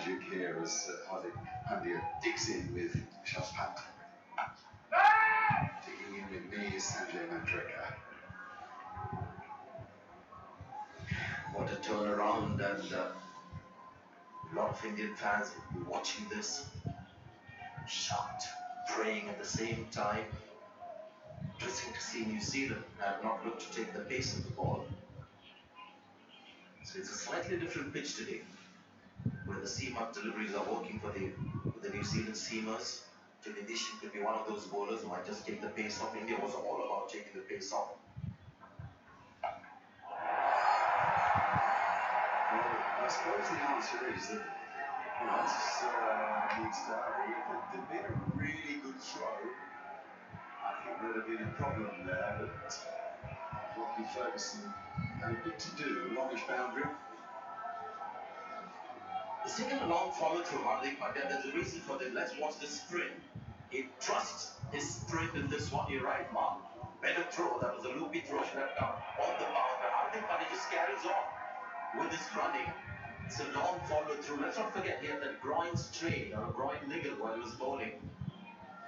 magic here as Hardik Pandya digs in with Shaspat. Digging in with me is Sanjay Mandreka. What a turnaround, and a lot of Indian fans will be watching this, shocked, praying at the same time. Interesting to see New Zealand have not looked to take the pace of the ball. So it's a slightly different pitch today, where the seam-up deliveries are working for the New Zealand seamers. Jagadish could be one of those bowlers who might just take the pace off. India was all about taking the pace off. Well, I suppose the answer is that needs to have there'd been a really good throw. I think there'd have been a problem there, but Rocky Ferguson had a bit to do, longish boundary. He's taken a long follow through, Hardik Pandya. There's a reason for this. Let's watch the sprint. He trusts his sprint in this one. You're right, Mark. Better throw. That was a loopy throw. Should have come on the bound. But Hardik Pandya just carries on with his running. It's a long follow through. Let's not forget he had that groin strain or a groin niggle while he was bowling.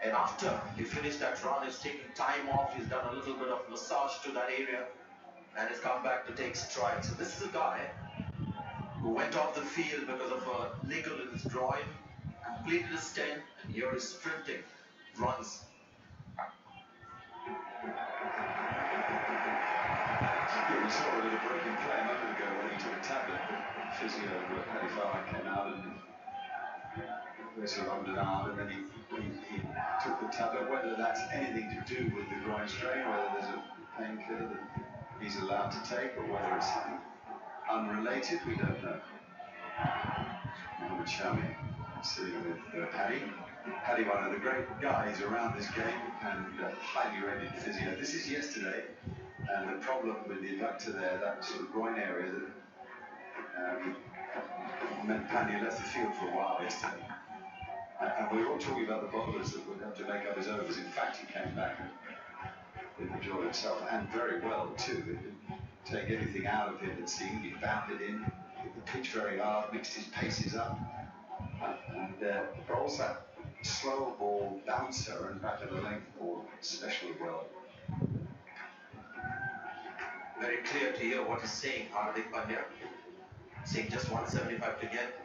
And after he finished that run, he's taken time off. He's done a little bit of massage to that area and has come back to take stride. So this is a guy who went off the field because of a niggle in his groin, completed his 10, and here is sprinting, runs. Yeah, we saw a little breaking play a moment ago when he took a tablet, but physio Paddy Farah came out and they sort of ummed and ahed, and then he took the tablet. Whether that's anything to do with the groin strain, whether there's a painkiller that he's allowed to take, or whether it's something unrelated, we don't know. Mohammad Shami sitting with Paddy. Paddy, one of the great guys around this game and highly rated physio. This is yesterday, and the problem with the adductor there, that sort of groin area, that meant Paddy left the field for a while yesterday. And we were all talking about the bowlers that would have to make up his overs. In fact, he came back and did the job himself, and very well too. It didn't take anything out of him, it seemed. He bounded in, hit the pitch very hard, mixed his paces up, and bowls that slow ball bouncer and back of the length ball especially well. Very clear to hear what he's saying, Hardik Pandya. Saying just 175 to get.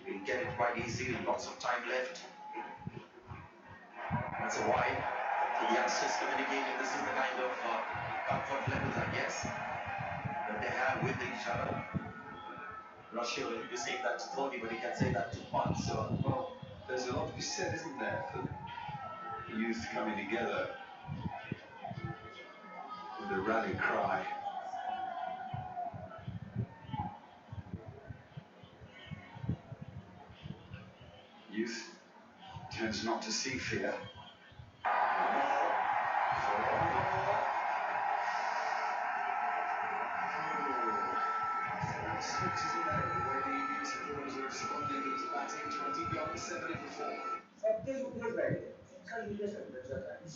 We'll get it quite easy, lots of time left. That's a wide. So the youngsters communicating, this is the kind of comfort levels, I guess, that they have with each other. I'm not sure if you're saying that to Tony, but he can say that to Punch. So, well, there's a lot to be said, isn't there, for youth coming together with a rally cry. Youth tends not to see fear.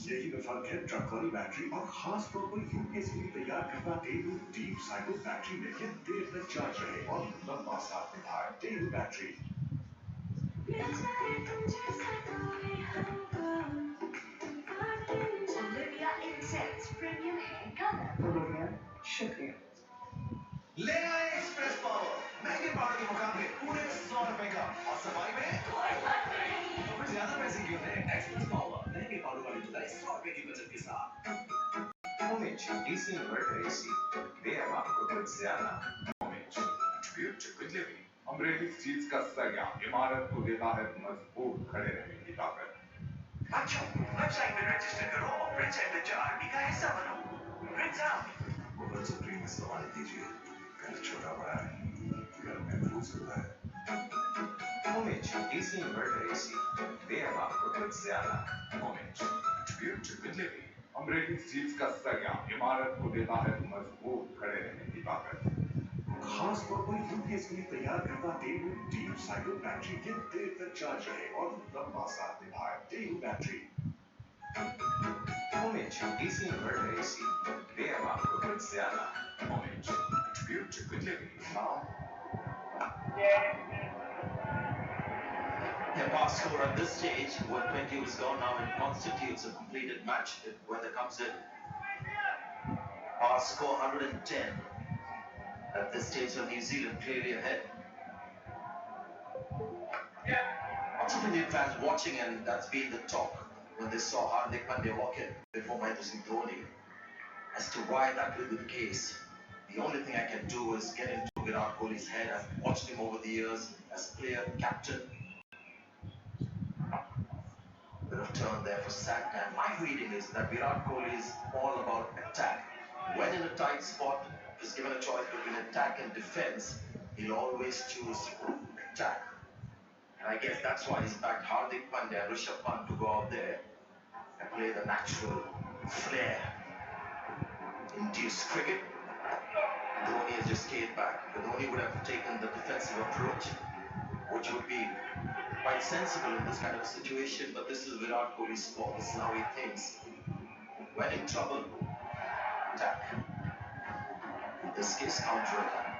यही तो फर्क है truck वाली battery और खास तौर पर UPS के लिए तैयार करता टेरू डीप साइकिल बैटरी में ये देर तक चार्ज रहे और लंबा साथ निभाए टेरू battery. Olivia Insects Premium Hair Color। Olivia, शुक्रिया। ले आए एक्सप्रेस पावर महंगे पावर के मुकाबले पूरे 100 रुपए का और सफाई में कोई बात नहीं तो फिर ज्यादा पैसे क्यों दें एक्सप्रेस पावर महंगे पावर वाली जुलाई 100 रुपए की बचत के साथ मोमेंट डीसी इन्वर्टर एसी दे अब आपको कुछ ज्यादा moment tribute to good living Amreli steels का सरिया इमारत को देता है मजबूत खड़े रहने की ताकत। अच्छा वेबसाइट में रजिस्टर करो और प्रिंस एडवेंचर आर्मी का हिस्सा बनो प्रिंस आउट मोबाइल से ड्रीम सवाल दीजिए घर छोटा बड़ा है घर महफूज होता है मोमेंट डीसी इन्वर्टर एसी दे अब आपको कुछ ज्यादा moment tribute to good living Amreli steels का सरिया इमारत को देता है मजबूत खड़े रहने की ताकत। खास तौर पर यूपीएस के लिए तैयार करता टेरू डीप साइकिल बैटरी ये देर तक चार्ज रहे और लंबा साथ निभाए टेरू battery. Moment DC inverter AC दे अब आपको कुछ ज्यादा moment tribute to good living. The pass score at this stage, when 20 was gone now, it constitutes a completed match. When it comes in, pass score 110. At this stage, so New Zealand clearly ahead. Lots of Indian fans watching, and that's been the talk when they saw Hardik Pandya walk in before Mahendra Singh Dhoni, as to why that will be the case. The only thing I can do is get into Virat Kohli's head. I've watched him over the years as player, captain. Bit of turn there for Sat, and my reading is that Virat Kohli is all about attack. When in a tight spot, if he's given a choice between attack and defense, he'll always choose attack. And I guess that's why he's backed Hardik Pandya and Rishabh Pant to go out there and play the natural flair. Induced cricket. Dhoni has just stayed back. But Dhoni would have taken the defensive approach, which would be quite sensible in this kind of a situation. But this is Virat Kohli's sport. This is how he thinks. When in trouble, attack. In this case, counter-attack.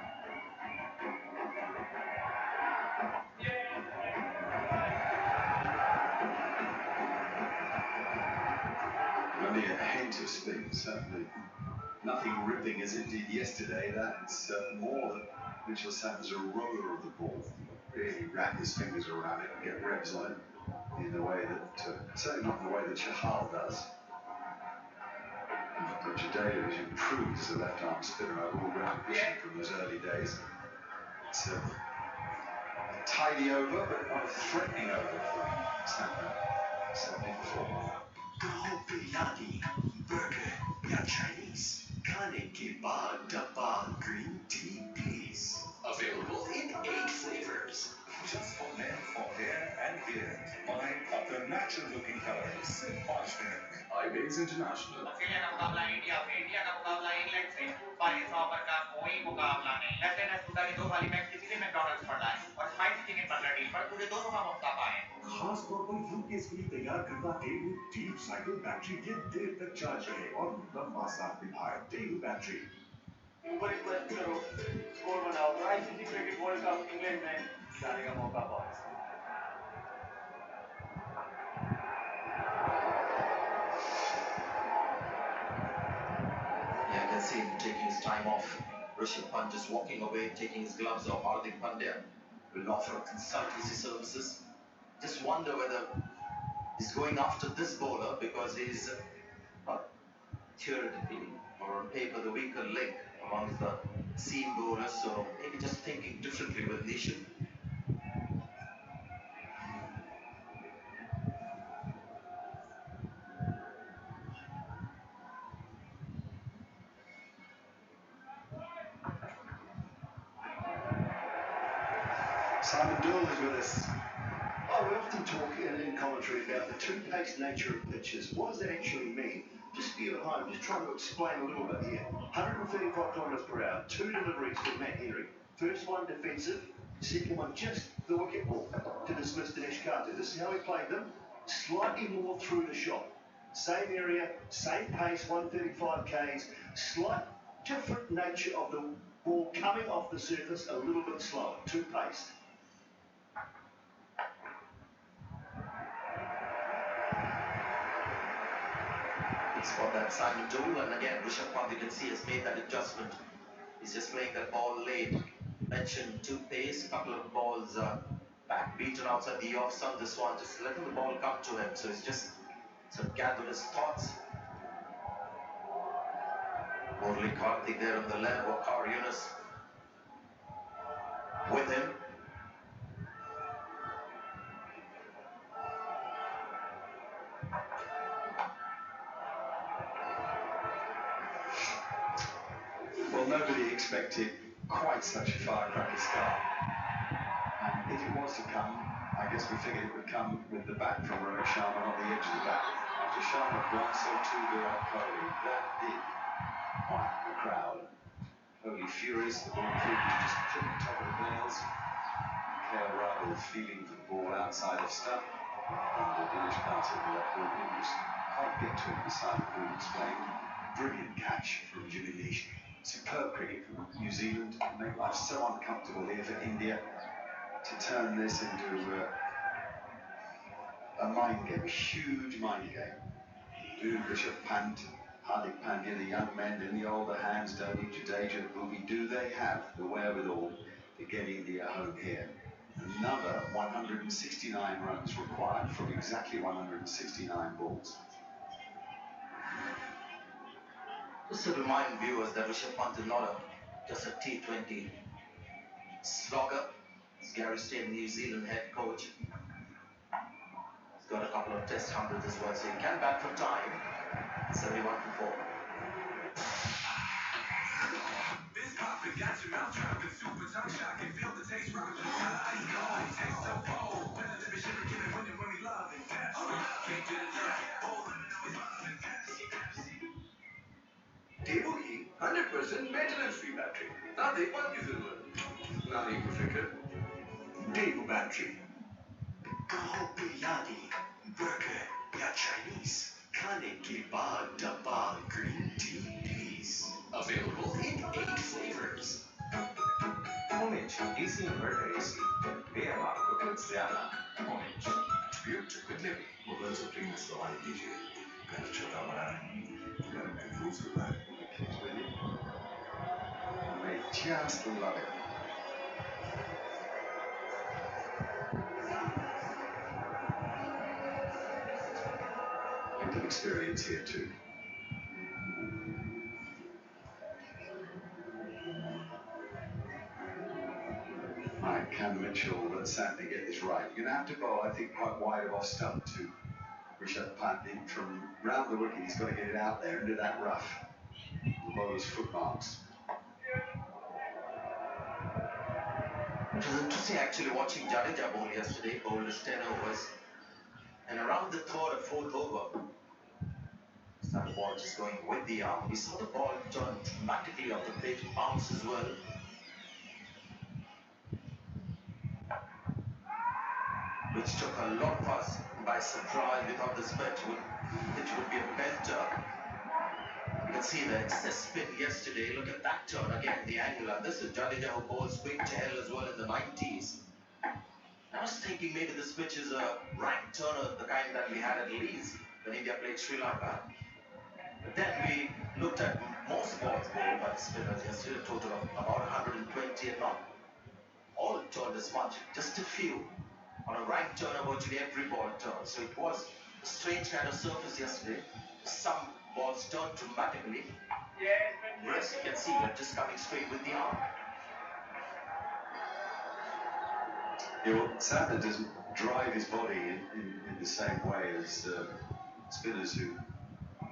Only a hint of spin, certainly. Nothing ripping as it did yesterday. That's more that Mitchell Sanders a roller of the ball. Really wrap his fingers around it and get reps on it in the way that, certainly not in the way that Chahal does. But Jadea has improved as a left-arm spinner over all repetition from those early days. It's a tidy over, but not a threatening over from Sanders. 74. Biryani, burger, या Chinese. खाने के बाद डब्बा green tea please. Available in 8 flavors. Just for men, for hair and beard. Mine of the natural looking colors. Positive. IB's International. Australia का मुकाबला India से, India का मुकाबला इंग्लैंड से, पर इस ओवर का कोई मुकाबला नहीं। लेफ्ट हैंड सुधा के 2 वाली मैच किसी भी मैकडॉनल्ड्स पर लाए और स्पाइसी चिकन बर्गर डील पर पूरे 200 का मुफ्त पाए। खास तौर पर यूकेस के लिए तैयार करता डेलू डीप साइकिल बैटरी ये देर तक चार्ज रहे और लंबा साथ निभाए। डेलू बैटरी ऊपर रिक्वेस्ट करो, स्कोर बनाओ। ICC cricket world cup England में जाने का मौका पाओ। Yeah, I can see him taking his time off. Rishabh Pant just walking away, taking his gloves off. Hardik Pandya will offer consultancy services. Just wonder whether he's going after this bowler because he's theoretically or on paper the weaker link amongst the seam bowlers. So maybe just thinking differently with Nishan. Simon Doyle is with us. Oh, we often talk in commentary about the two-pace nature of pitches. What does that actually mean? Just for you at home, just trying to explain a little bit here. 135 kilometres per hour, 2 deliveries for Matt Henry. First one defensive, second one just the wicket ball to dismiss Dinesh Karthik. This is how he played them. Slightly more through the shot. Same area, same pace, 135 Ks. Slight different nature of the ball coming off the surface, a little bit slower, two-paced. Spot that Simon Dool, and again Rishabh Pant, you can see, has made that adjustment. He's just playing that ball late. Mentioned 2 pace, couple of balls back beaten outside the off stump. This one just letting the ball come to him, so he's just sort of gathered his thoughts. Murali Karthik there on the left, Waqar Yunus with him. Well, nobody expected quite such a firecracker start. And if it was to come, I guess we figured it would come with the bat from Rohit Sharma on the edge of the bat. After Sharma gone, so too Virat Kohli. That did quiet the crowd. Kohli furious, the ball through, just clipped top of the nails. KL Rahul feeling for the ball outside of stump. And Dinesh Karthik with that ball didn't just quite get to him, as Simon Gould explained. Brilliant catch from Jimmy Leach. Superb cricket from New Zealand. Make life so uncomfortable here for India to turn this into a mind game, a huge mind game. Do Bishop Pant, Hardik Pandya, the young men in the older hands, Dhoni, Jadeja, Bhuvi, do they have the wherewithal to get India home here? Another 169 runs required from exactly 169 balls. Just to remind viewers that Rishabh Pant is not just a T20 slogger. He's Gary Steyn, New Zealand head coach. He's got a couple of test hundreds as well, so he can bat for time. 71 for 4. This poppin' got your mouth dropping, super tongue shocking, feel the taste rocking. Ice cold, taste so cold. When I live in shiver, give it when we love and test. Can't get enough. Oh, living always love and test. Devo की 100% maintenance free battery. ना देखभाल की जरूरत, ना ही कोई फिक्र. Devo battery. कहो biryani, burger या Chinese, खाने के बाद डब्बा green tea please. Available in 8 flavors. Orange AC inverter AC. देर आपको कुछ ज़्यादा. Orange. Tribute to good living. Mughal supreme में सवाल कीजिए. घर छोटा बड़ा नहीं, घर महफूज हुआ है. Kids with you. And they just love it. Bit of experience here too. Right, can Mitchell sadly get this right? You're going to have to bowl, I think, quite wide of off stump to Rishabh Pant in from round the wicket. He's got to get it out there into that rough. The bowler's footmarks. It was interesting actually watching Jadeja bowl yesterday, bowled his 10 overs. And around the third or fourth over, the ball just going with the arm. We saw the ball turn dramatically off the pitch, bounce as well. Which took a lot of us by surprise. We thought this pitch would be a belter. You can see the excess spin yesterday. Look at that turn again, the angle. And this is Jadeja who bowls big tail as well in the 90s. I was thinking maybe this pitch is a right turner, the kind that we had at Leeds when India played Sri Lanka. But then we looked at most balls bowled by the spinners yesterday, a total of about 120 and not all turned as much, just a few. On a right turner, virtually every ball turned. So it was a strange kind of surface yesterday. Some balls turned dramatically. Rest, you can see they're just coming straight with the arm. Yeah, well, Sadler doesn't drive his body in the same way as spinners who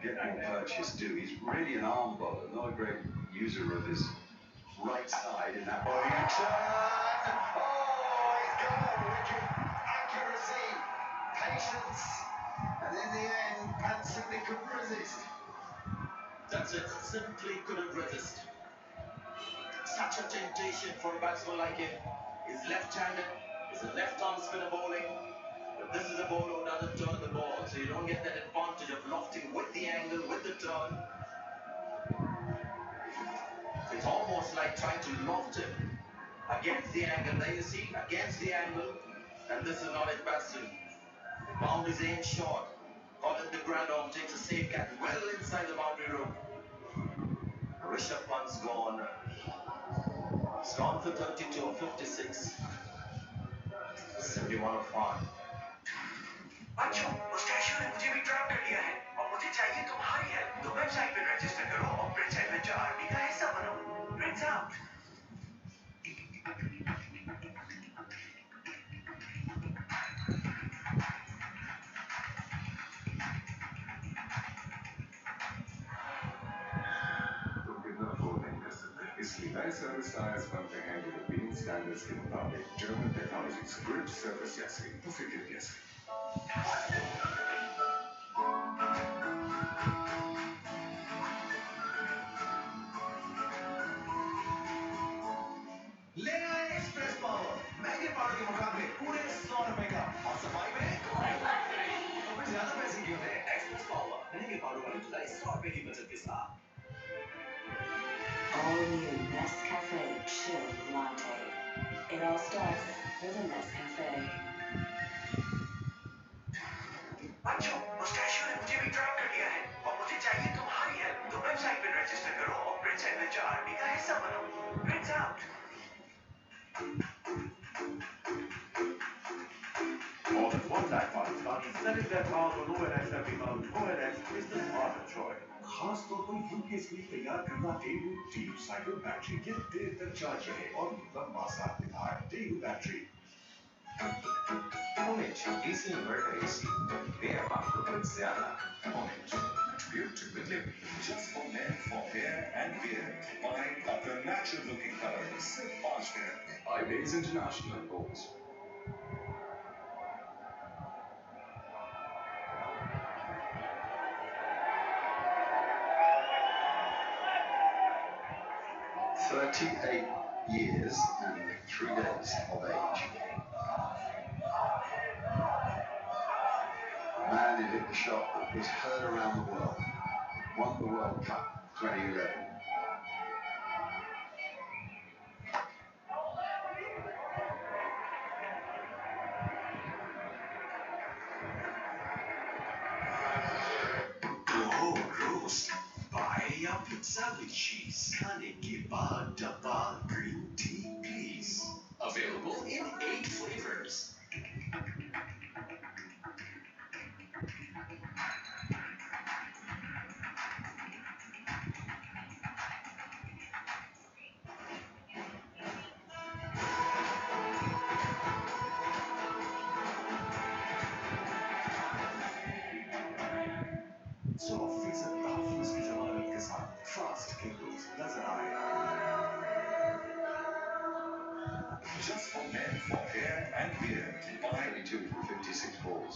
get more purchase do. He's really an arm bowler, not a great user of his right side in that bowling action. Oh, he's gone with accuracy, patience, and in the end, Pat simply couldn't resist. That's it, simply couldn't resist. Such a temptation for a batsman like him. He's left-handed, he's a left-arm spinner bowling, but this is a bowler who doesn't turn the ball, so you don't get that advantage of lofting with the angle, with the turn. It's almost like trying to loft him against the angle. There you see, against the angle, and this is not it, Batson. Boundaries aimed short. Colin de Grandhomme takes a safe catch well inside the boundary rope. Rishabh Pant's gone. He's gone for 32 of 56. 71 of 5. अच्छा, उस cashier ने मुझे भी draft कर लिया है और मुझे चाहिए तुम्हारी हेल्प. तो वेबसाइट पे रजिस्टर करो और ब्रिज एडवेंचर आर्मी का हिस्सा बनो. Prints out. तुम कितना अफोर्ड नहीं कर सकते. इसलिए नए सर्विस टायर्स बनते हैं यूरोपियन स्टैंडर्ड्स के मुताबिक. जर्मन टेक्नोलॉजीज ग्रिप सर्विस जैसी, तो फिक्र कैसे. ले आए एक्सप्रेस पावर. महंगे पावर के मुकाबले पूरे 100 रुपए का. और सफाई में तो फिर ज्यादा पैसे क्यों दें? एक्सप्रेस पावर महंगे पावर वाली जुलाई 100 रुपए की बचत के साथ. All new Nescafe Chill Latte. It all starts with a Nescafe. बच्चों, मुस्टैशियो ने मुझे भी ड्रॉप कर दिया है और मुझे चाहिए तुम्हारी हेल्प। तो वेबसाइट पे रजिस्टर करो और प्रिंस एडवेंचर आर्मी का हिस्सा बनो। Prince out. More than one Nightbot is fun. Setting their power on ONS every month. ONS is the smarter choice. खास तौर पर यूपीएस के लिए तैयार करना डेयू डीप साइकिल बैटरी ये देर तक चार्ज रहे और लंबा साथ निभाए। डेयू battery Orange DC inverter AC. Weer afgelopen ज्यादा. Orange. beautiful living just for men for hair and beard. Buy other natural looking colors. सिर्फ 5 दिन. IB's International Balls. "38 years and 3 days of age. Man who hit the shot that was heard around the world. Won the World Cup 2011. Oh, roast. Buy a pizza with cheese. खाने के बाद डब्बा green tea, please. Available in 8 flavors. So officer तहफुज़ की जमानत के साथ fast Kings नजर आए। Just for men for hair and beard. Buy 32 from 56 balls.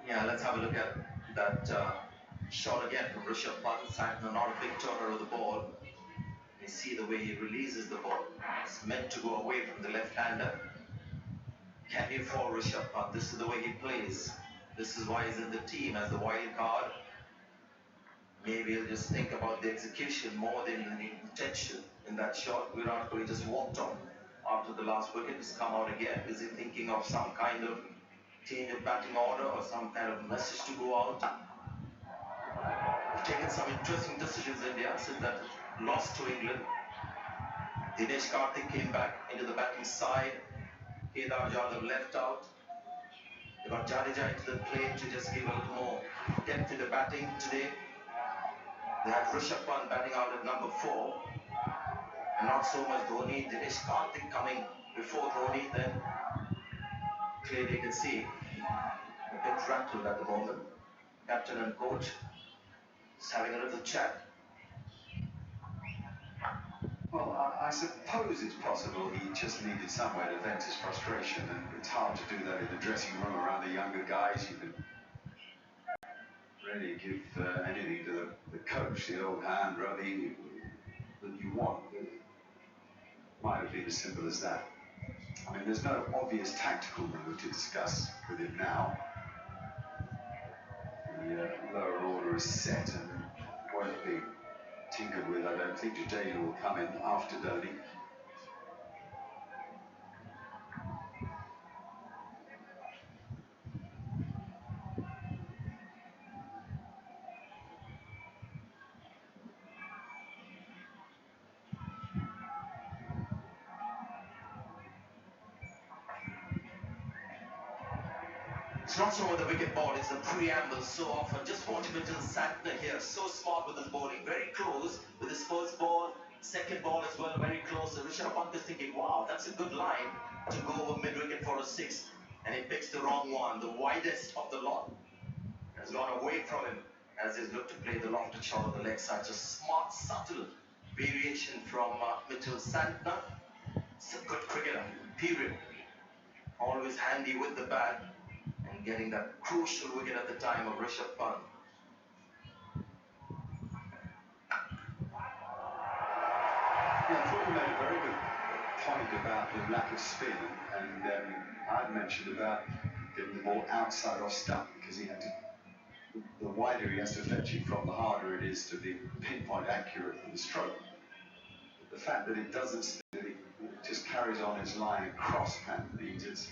Yeah, let's have a look at that shot again from Rishabh Pant. Santner, not a big turner of the ball. You see the way he releases the ball. It's meant to go away from the left-hander. Can you fall Rishabh Pant? This is the way he plays. This is why he's in the team as the wild card. Maybe he'll just think about the execution more than the intention in that shot. Virat Kohli just walked on after the last wicket has come out again. Is he thinking of some kind of change of batting order or some kind of message to go out? They've taken some interesting decisions, India, since that loss to England. Dinesh Karthik came back into the batting side. Kedar Jadhav left out. They got Jadeja into the plate to just give a little more depth in the batting today. They had Rishabh Pant batting out at number 4. And not so much Dhoni. Dinesh Karthik coming before Dhoni. Then clearly you can see a bit rattled at the moment. Captain and coach just having a little chat. Well, I suppose it's possible he just needed somewhere to vent his frustration, and it's hard to do that in the dressing room around the younger guys. You can really give anything to the coach, the old hand rubbing that you want. It might have been as simple as that. I mean, there's no obvious tactical move to discuss with him now. The lower order is set and won't be tinkered with. I don't think Jadeja will come in after Dhoni. It's not so much the wicket ball, it's the preamble so often. Just watch Mitchell Santner here, so smart with his bowling, very close with his first ball, second ball as well, very close. So Rishabh Pant is thinking, wow, that's a good line to go over mid-wicket for a 6. And he picks the wrong one, the widest of the lot. Has gone away from him as he's looked to play the lofted shot on the leg side. Just smart, subtle variation from Mitchell Santner. It's a good cricketer, period. Always handy with the bat. And getting that crucial wicket at the time of Rishabh Pant. Yeah, I thought you made a very good point about the lack of spin, and I'd mentioned about getting the ball outside off stump, because he had to. The wider he has to fetch it from, the harder it is to be pinpoint accurate for the stroke. But the fact that it doesn't spin, it just carries on its line across Pant means it's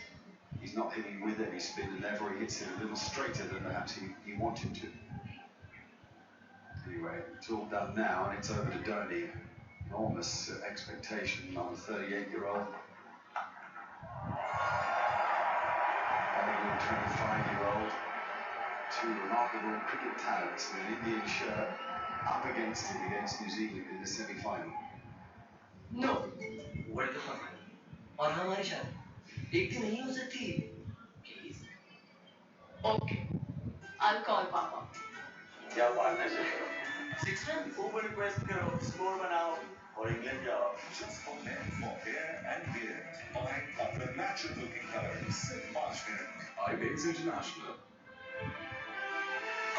He's not hitting with any spin, and therefore he hits it a little straighter than perhaps he wanted to. Anyway, it's all done now, and it's over to Dhoni. Enormous expectation on the 38-year-old. Having a 25-year-old. Two remarkable cricket talents with an Indian shirt up against it against New Zealand in the semi-final. No, World Cup और हमारी शादी एक दिन नहीं हो सकती please Okay, I'll call Papa. क्या partnership करो 6 run ऊपर रिक्वेस्ट करो स्कोर बनाओ और इंग्लैंड जाओ Just for men, for hair and beard. My other natural looking colors. Marshmallow. IBEX International.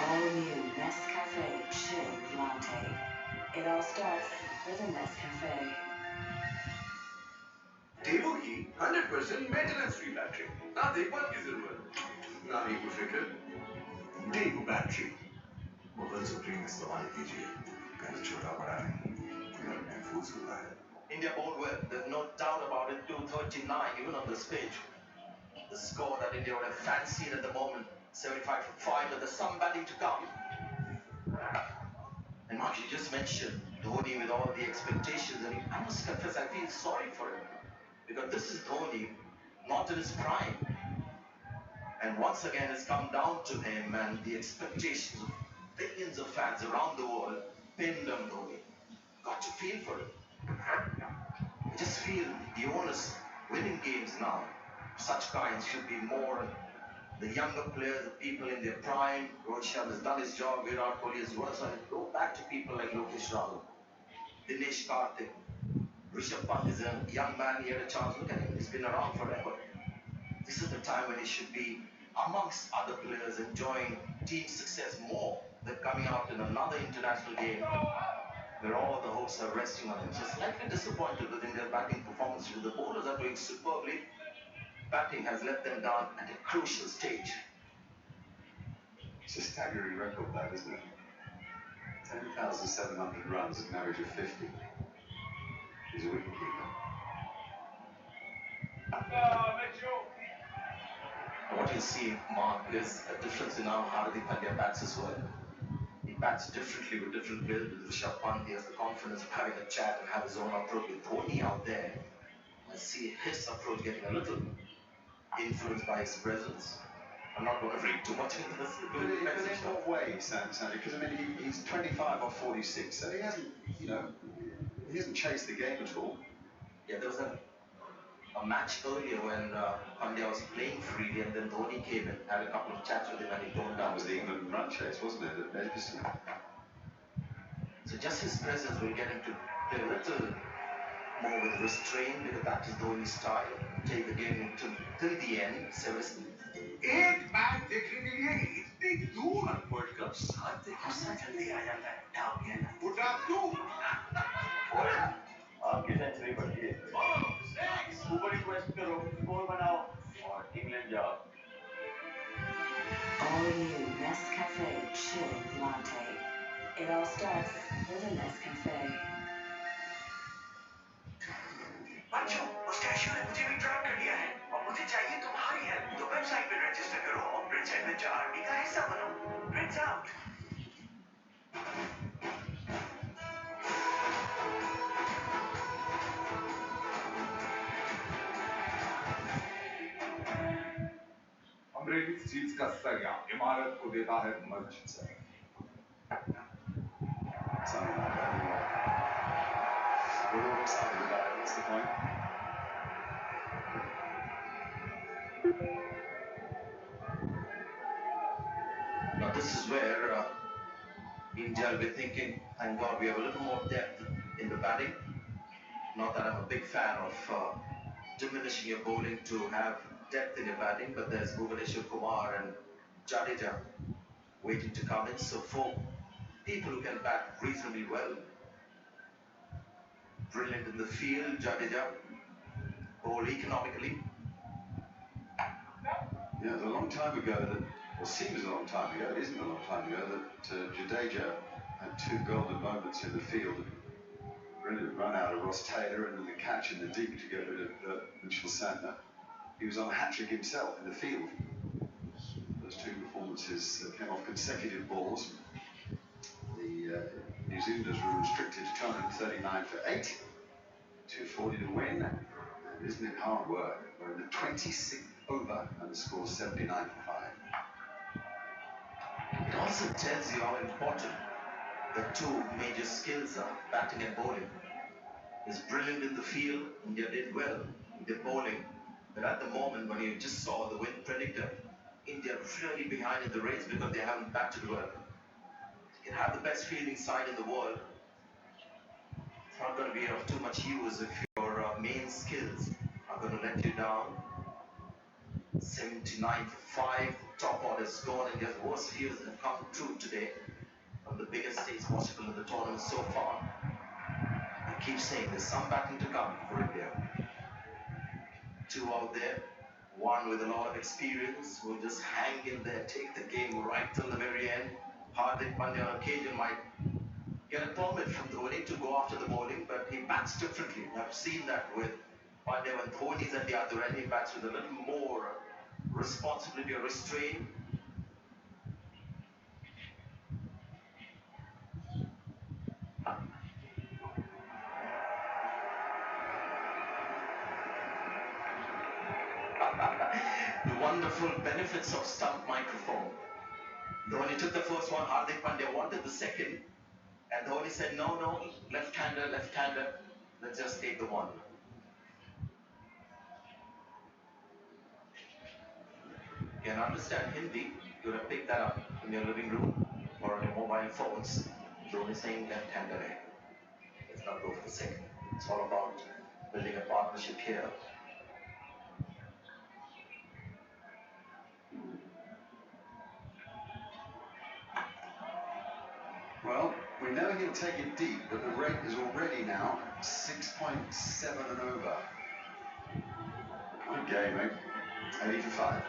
All new Nescafe Chill Latte. It all starts with a Nescafe. देवो की 100% maintenance free battery ना देखभाल की जरूरत ना ही कोई फिक्र देवो बैटरी मुगल सुप्रीम इस्तेमाल कीजिए घर छोटा बड़ा नहीं घर महफूज होता है India bowled well, there's no doubt about it. 239 even on this pitch. The score that India would have fancied at the moment, 75 for 5, but there's some batting to come. And Mark, you just mentioned Dhoni with all the expectations, and I must confess I feel sorry for him. Because this is Dhoni, not in his prime. And once again it's come down to him and the expectations of billions of fans around the world pinned on Dhoni. Got to feel for him. I just feel the onus winning games now, such kinds should be more on the younger players, the people in their prime. Rohit Sharma has done his job, Virat Kohli as well. So I go back to people like Lokesh Rahul, Dinesh Karthik, Rishabh Pant is a young man, he had a chance. Look at him, he's been around forever. This is the time when he should be amongst other players, enjoying team success more than coming out in another international game where all the hopes are resting on him. So slightly disappointed with India's batting performance. The bowlers are doing superbly. Batting has let them down at a crucial stage. It's a staggering record, that, isn't it? 10,700 runs at an average of 50. He's a wicketkeeper. What you see, Mark, is a difference in how Hardik Pandya bats as well. He bats differently with different players. With Rishabh Pant, he has the confidence of having a chat and have his own approach. With Dhoni out there, I see his approach getting a little influenced by his presence. I'm not going to read too much into this. But in what way, Sandy? Because I mean, he's 25 or 46, so he hasn't, he hasn't chased the game at all. Yeah, there was a match earlier when Pandya was playing freely, and then Dhoni came and had a couple of chats with him, and he toned down. That was the England run chase, wasn't it, at Edgbaston? So just his presence will get him to play a little more with restraint, because that is Dhoni's style. Take the game till the end, seriously. एक match देखने के लिए इतनी दूर world cup साथ देखना जल्दी आ जाता है डाउन है ना उठा तू आपकी सेंचुरी बढ़ी है ऊपर रिक्वेस्ट करो स्कोर बनाओ और इंग्लैंड जाओ All new Nescafe Chill Latte. It all starts with a Nescafe. बच्चों उस कैशियर ने मुझे भी ट्रैप कर लिया है और मुझे चाहिए तुम्हारी हेल्प तो वेबसाइट पे रजिस्टर करो और प्रिंस एडवेंचर आर्मी का हिस्सा बनो प्रिंस आउट अमरीकी चीज का सरिया इमारत को देता है मस्जिद से Something like that, anyway. We're all excited about it, what's the point? Now this is where India will be thinking, thank God we have a little more depth in the batting. Not that I'm a big fan of diminishing your bowling to have depth in your batting, but there's Bhuvaneshwar Kumar and Jadeja waiting to come in. So for people who can bat reasonably well, brilliant in the field, Jadeja, bowl economically. Yeah, it was a long time ago that, well, seems a long time ago, it isn't a long time ago, that Jadeja had two golden moments in the field. Brilliant run out of Ross Taylor and then the catch in the deep to get rid of Mitchell Santner. he was on a hat-trick himself in the field. Those two performances came off consecutive balls. The New Zealanders were restricted to 239 for 8, 240 to win. And isn't it hard work? We're in the 26th over and the score 79 for 5. It also tells you how important the two major skills are, batting and bowling. He's brilliant in the field, India did well with the bowling. But at the moment, when you just saw the wind predictor, India really behind in the race because they haven't batted well. You can have the best fielding side in the world. It's not going to be of too much use if your main skills are going to let you down. 79 for 5, top order's gone. India's worst fears have come true today on the biggest stage possible in the tournament so far. I keep saying there's some batting to come for India. Two out there, one with a lot of experience, will just hang in there, take the game right till the very end. Hardik Pandya on occasion might get a permit from Dhoni to go after the bowling, but he bats differently. I've seen that with Pandya when Dhoni's at the other end, he bats with a little more responsibility or restraint. The wonderful benefits of stump microphone. Dhoni took the first one, Hardik Pandya wanted the second, and Dhoni said, no, left-hander, let's just take the one. You can understand Hindi, you would have picked that up in your living room or on your mobile phones. Dhoni saying left-hander, let's not go for the second. It's all about building a partnership here. Well, we know he'll take it deep, but the rate is already now 6.7 and over. Good game, mate. 80 for 5.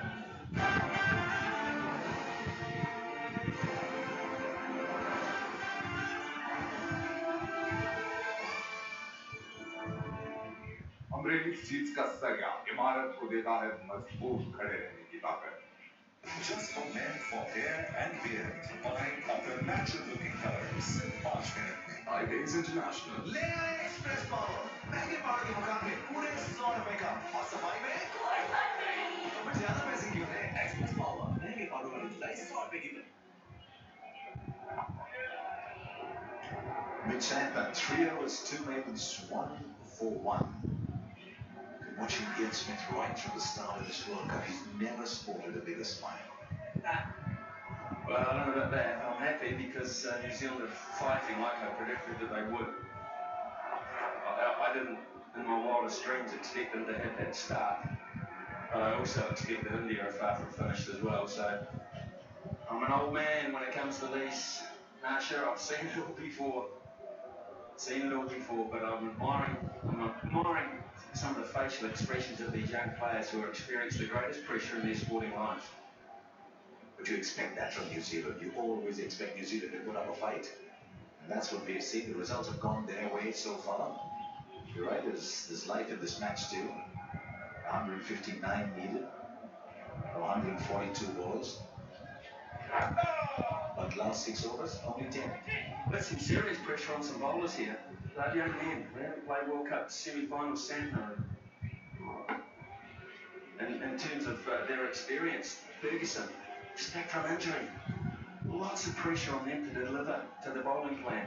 अमरीकी चीज का सरिया इमारत को देता है मजबूत खड़े रहने की ताकत. Just for men, for hair and beard, buy other natural-looking colors. 5 minutes में. IB's International. ले आए एक्सप्रेस पावर महंगे पावर के मुकाबले पूरे 100 रुपए का और सफाई में तो फिर ज्यादा पैसे क्यों दें? एक्सप्रेस पावर महंगे पावर वाली जुलाई 100 रुपए की. Mid-sand, that trio was 2 mavens, 1 for 1. Watching Ian Smith right from the start of this World Cup, he's never sported a bigger smile. Well, I don't know about that. I'm happy because New Zealand are fighting like I predicted that they would. I didn't, in my wildest dreams, expect them to hit that start. But I also expect that India are far from finished as well. So I'm an old man when it comes to these. Nah, sure, I've seen it all before. But I'm admiring some of the facial expressions of these young players who are experiencing the greatest pressure in their sporting lives. But you expect that from New Zealand. You always expect New Zealand to put up a fight. And that's what we've seen. The results have gone their way so far. You're right, there's life in this match too. 159 needed. 142 balls. But last 6 overs, only 10. That's some serious pressure on some bowlers here. They're young men. They haven't played World Cup semi-final centre. And in terms of their experience, Ferguson, just back from injury. Lots of pressure on them to deliver to the bowling plan.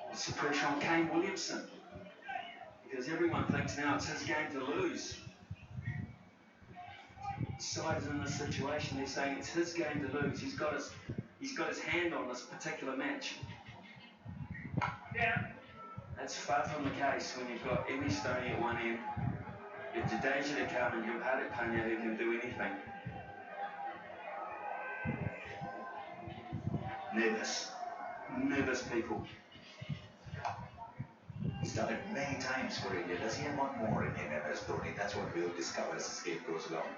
Lots of pressure on Kane Williamson. Because everyone thinks now it's his game to lose. The side is in this situation, they're saying it's his game to lose. He's got his hand on this particular match. Yeah. That's far from the case when you've got Emmy Stoney at one end, you've Jadeja to come and you've Hardik Pandya who can do anything. Nervous people. He's done it many times for India. Does he have one more in him, MS Dhoni? That's what we'll discover as this game goes along.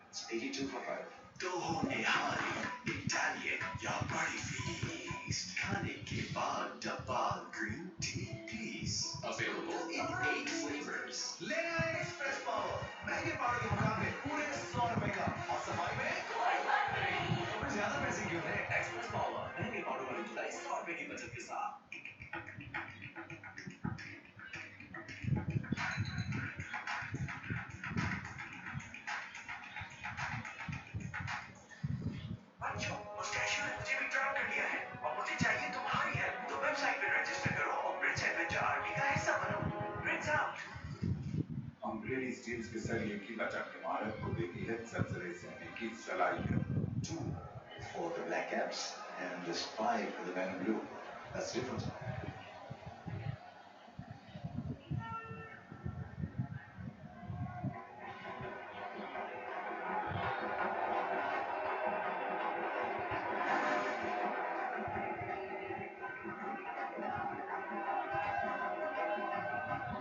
It's 82 for 5. Doho Nihari, Italian, ya party feast. खाने के बाद डब्बा green tea, please. Available in रुपए की बचत के साथ। बच्चों, उस कैशियर ने मुझे भी ट्रैप कर लिया है और मुझे चाहिए तुम्हारी हेल्प। तो वेबसाइट पे रजिस्टर करो और ब्रिज एडवेंचर आर्मी का हिस्सा बनो। Bridge out. अम्ब्रेली स्टील्स के सरिये की लचक इमारत को देती है जर्जरे सहने की सलाहियत। 2 for the Black Caps and this 5 for the Men in Blue. That's different.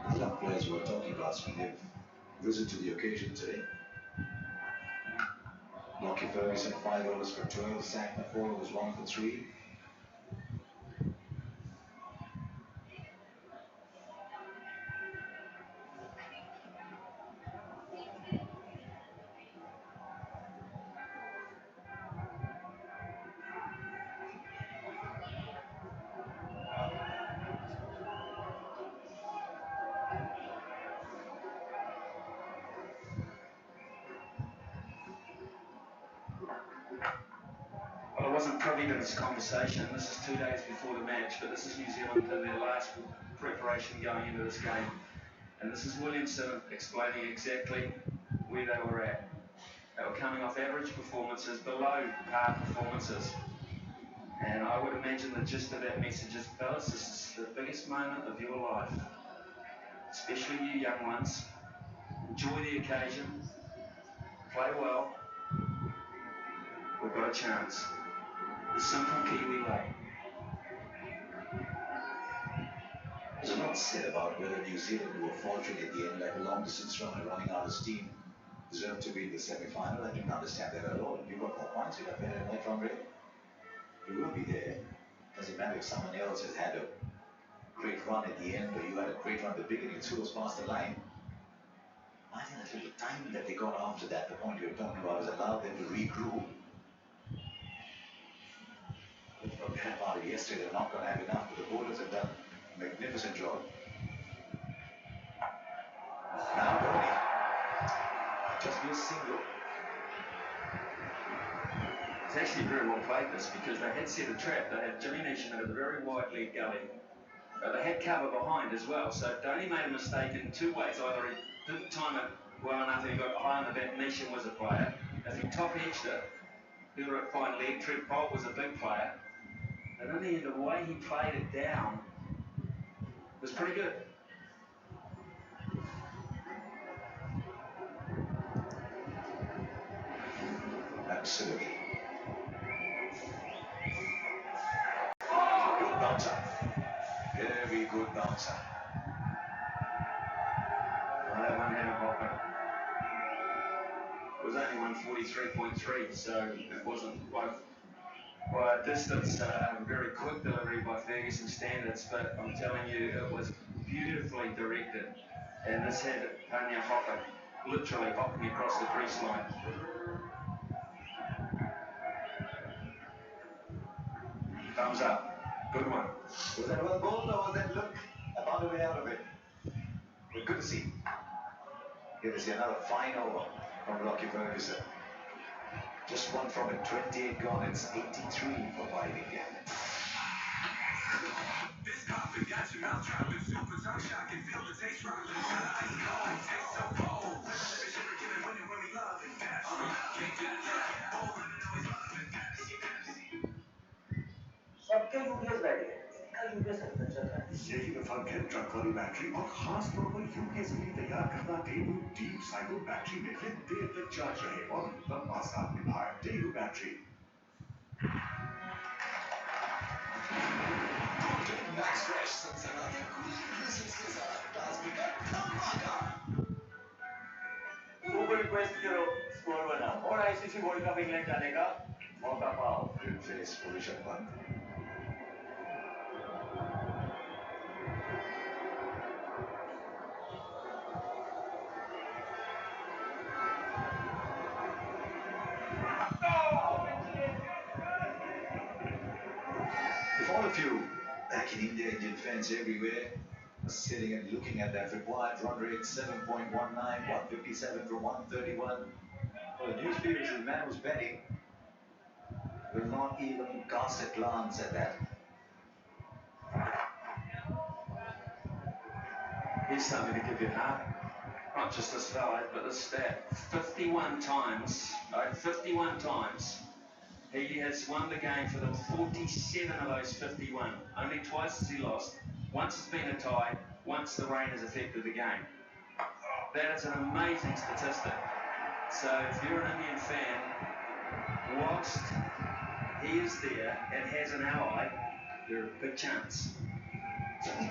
The young players were talking last week. They've risen to the occasion today. Lockie Ferguson, 5 overs for 12. Sackner, 4 overs, 1 for 3. Well, I wasn't privy to this conversation. This is 2 days before the match, but this is New Zealand in their last preparation going into this game. And this is Williamson explaining exactly where they were at. They were coming off average performances, below par performances. And I would imagine the gist of that message is, fellas, this is the biggest moment of your life. Especially you young ones. Enjoy the occasion. Play well. We've got a chance. The simple Kiwi way. There's a lot said about whether New Zealand, who were faltering at the end like a long distance runner running out of steam, deserved to be in the semi-final. I didn't understand that at all. You got more points, you got better than that from Ray. You will be there. Doesn't matter if someone else has had a great run at the end or you had a great run at the beginning. It's who was past the line. I think that little time that they got after that, the point you were talking about, has allowed them to regroup. From that part of yesterday, they're not going to have enough, but the bowlers have done a magnificent job. Now Dhoni, just missed single. It's actually very well played this because they had set a trap. They had Jimmy Neesham at a very wide leg gully. But they had cover behind as well. So Dhoni made a mistake in 2 ways. Either he didn't time it well enough and he got high on the bat. Neesham was a player. If he top-edged it, whoever at fine leg, Trent Bolt was a big player. And in the end, the way he played it down was pretty good. Absolutely. Good bouncer. Very good bouncer. Well, that one had a hopper. It was only 143.3, so it wasn't by a distance very quick delivery by Ferguson standards, but I'm telling you, it was beautifully directed. And this had Panya hopping, literally hopping across the crease line. Thumbs up. Good one. Was that well bowled or was that look about the way out of it? But good to see. Here to see another fine over from Lockie Ferguson. Just one from it, 28 gone. It's 83 for 5 India. This coffee got your mouth dropping, super tongue shocking, feel the taste rocking. Ice cold, taste so cold. Baby, sugar killing when we love it. Pepsi, can't get enough. Bold and always love it. Pepsi, Pepsi. सबके UPS बैठ गए, इसका UPS अंदर चल रहा है। यही तो फर्क है ट्रक वाली बैटरी और खास तौर पर यूपीएस के लिए तैयार करना डेलू डीप साइकिल बैटरी में फिर देर तक चार्ज रहे और लंबा साथ निभाए। डेलू बैटरी। Max Fresh सनसनाती कूलिंग ड्रिंक्स के साथ प्लाज्मा का धमाका। गूगल क्वेस्ट करो, स्कोर बनाओ और आईसीसी वर्ल्ड कप इंग्लैंड जाने का मौका पाओ। Good face for Rishabh Pant. If all of you back in India, Indian fans everywhere are sitting and looking at that required run rate 7.19, 157 from 131. Well, the newspapers, the man who's betting will not even cast a glance at that. Here's something to give you heart. Not just this fella, but this stat. 51 times, 51 times, he has won the game for them. 47 of those 51. Only twice has he lost. Once it's been a tie, once the rain has affected the game. That is an amazing statistic. So if you're an Indian fan, whilst he is there and has an ally, there's a big chance.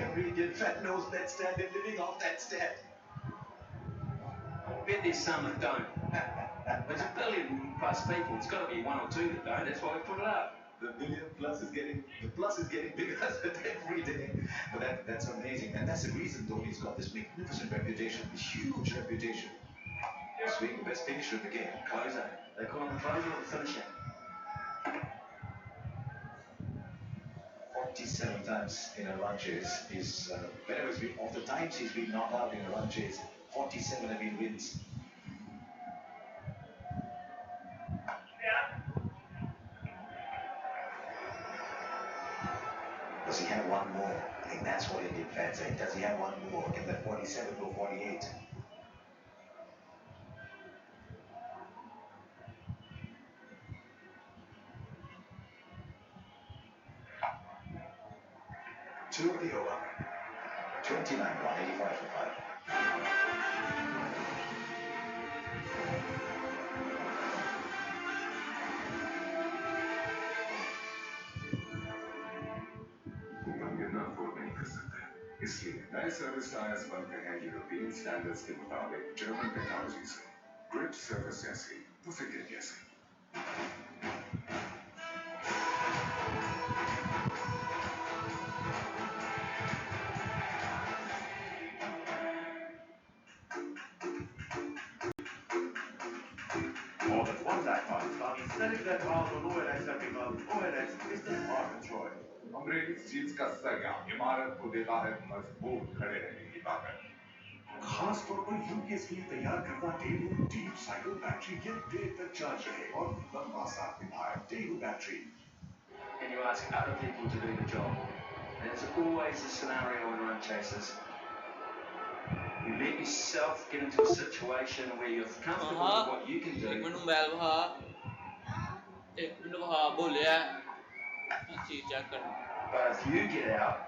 Every Indian fan knows that stat, they're living off that stat. I bet there's some that don't. There's a billion plus people. It's got to be one or two that don't. That's why we put it up. The billion plus is getting bigger every day. But that's amazing, and that's the reason Dhoni's got this magnificent reputation, this huge reputation. He's being the best finisher of the game. Closer. They call him the closer or the finisher. 47 times in a run chase is whenever he's been, of the times he's been knocked out in a run chase, 47 have been wins. Does he have one more? I think that's what Indian fans say. Does he have one more? Can that 47 go 48? Two of the over. 29 185 for 5. इसलिए नए service tyres बनते हैं European standards के मुताबिक German technology से grip service जैसी तो फिक्र जैसी More than one Nightbot is found setting that power on OLX every month. OLX is the smart choice. अमरीकी चीज का सरिया इमारत को देता है मजबूत खड़े रहने की ताकत खास तौर पर यूपीएस के लिए तैयार करता डेलू डीप साइकिल बैटरी ये देर तक चार्ज रहे और लंबा साथ निभाए डेलू battery And you ask other people to do the job. There's always a scenario in run chases. You let yourself get into a situation where you're comfortable with what you can do. एक minute mobile बहा बोलिया चीज check कर But if you get out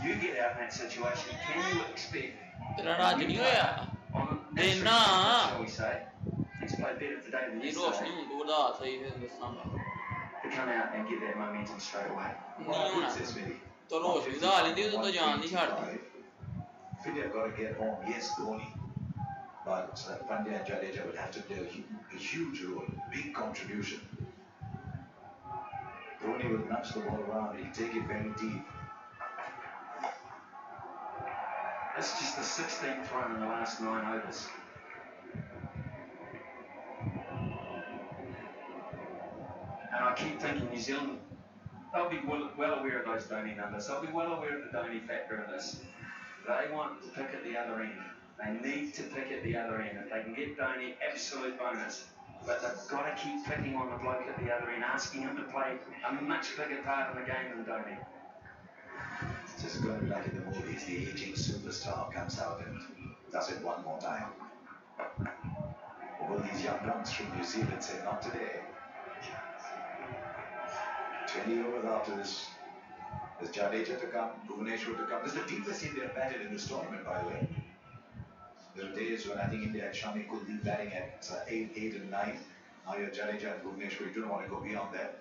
in that situation, can you expect तेरा राज नहीं होया देना shall we say, things play better today than ये yesterday, रोशनी दूर दा सही है दसांगा to come out and get that momentum straight away? नहीं होना तो रोशनी दा लेंदी तो जान नहीं छाड़ती India got to get home. Yes, Dhoni, but Pandya and Jadeja would have to play a huge role, big contribution. Dhoni will nudge the ball around. He'll take it very deep. That's just the 16th run in the last 9 overs. And I keep thinking New Zealand, they'll be well aware of those Dhoni numbers. They'll be well aware of the Dhoni factor in this. They want to pick at the other end. They need to pick at the other end. If they can get Dhoni, absolute bonus. But they've got to keep picking on the bloke at the other end, asking him to play a much bigger part in the game than Dhoni. It's just going to be like in the movies. The aging superstar comes out and does it one more time. Will these young guns from New Zealand say, not today? 20 overs after this. There's Jadeja to come, Bhuvaneshwar to come. This is the deepest India batted in this tournament, by the way. There were days when I think India had Shami Kuldeep batting at 8 and 9. Now you're Jadeja and Bhuvaneshwar. You don't want to go beyond that.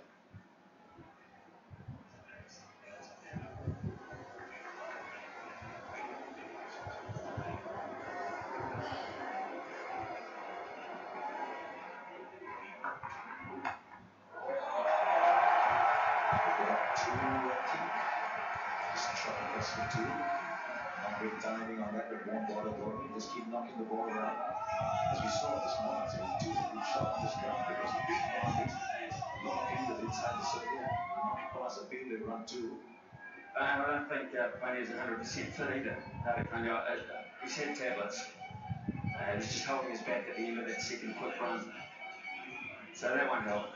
Not great timing on that, but one ball of Dhoni. Just keep knocking the ball around. As we saw this morning, so he took a good shot on this ground because the big market, a lot of fielders inside the circle, knock it past the field and run two. And I don't think Pioneer's 100% fit either. He's had tablets. He's just holding his back at the end of that second quick run. So that won't help.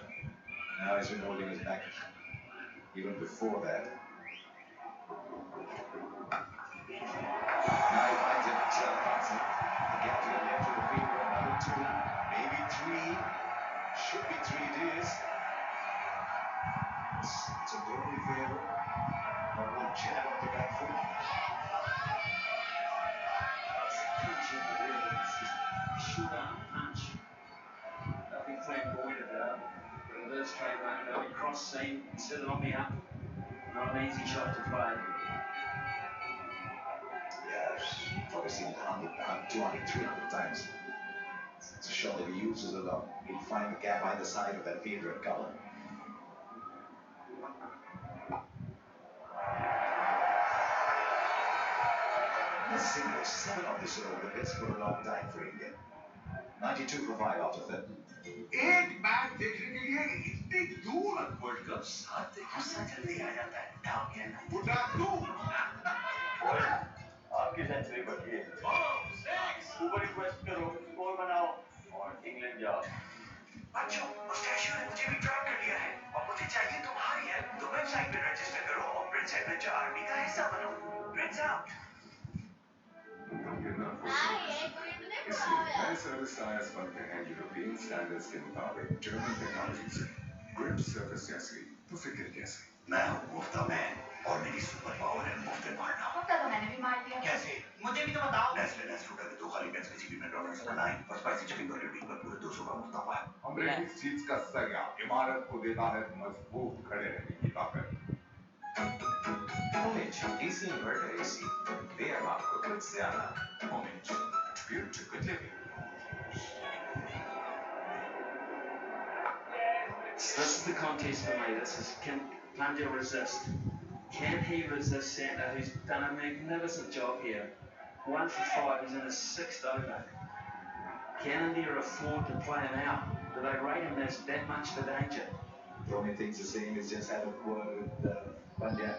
Now he's been holding his back even before that. Now he finds it passing. The gap to the left of the field, another 2, maybe 3. Should be 3 it is. It's a broadly field. One jab on the back foot. Punching the really, it's just short arm punch. Nothing flamboyant about it. But it is trademark. They'll be cross seam, sit it on the up. Not an easy shot to play. Yeah, I've probably seen it 100, 200, 300 times. It's a shot that he uses a lot. He'll find the gap either side of that field red color. The singles, 7 of this over the best for a long time for India. 92 for 5 after 30. एक match देखने के लिए इतनी दूर world cup साथ गुस्सा जल्दी आ जाता है डाउन गया ना बुढ़ा तू आपकी सेंचुरी बची है ऊपर रिक्वेस्ट करो स्कोर बनाओ और इंग्लैंड जाओ बच्चों मुस्टैशियो ने मुझे भी ड्रॉप कर लिया है और मुझे चाहिए तुम्हारी हेल्प तो वेबसाइट पे रजिस्टर करो और प्रिंस एडवेंचर आर्मी का हिस्सा बनो प्रिंस आउट इसलिए नए सर्विस टायर्स बनते हैं यूरोपियन स्टैंडर्ड्स के मुताबिक जर्मन टेक्नोलॉजी से ग्रिप सर्विस जैसी तो फिक्र कैसे मैं हूँ मुफ्ता मैन और मेरी सुपर पावर है मुफ्त मारना मुफ्ता तो मैंने भी मार दिया कैसे मुझे भी तो बताओ नेस्ले नेस्टूडा के 2 खाली पेंस किसी भी मैकडॉनल्ड्स बनाए और स्पाइसी चिकन बर्गर टीम पर पूरे 200 का मुनाफा है अमरीकी चीज का सरिया इमारत को देता है मजबूत खड़े रहने की ताकत Orange, AC inverter AC. Wehrmacht कुछ ज़्यादा. Orange, tribute to good living. This is the contest for me. This is, can Pandya resist? Can he resist Santa, who's done a magnificent job here? 1 for 5, he's in his 6th over. Can India afford to play him out? Do they rate him as that much of a danger? The only thing's the same is just had a word with Pandya.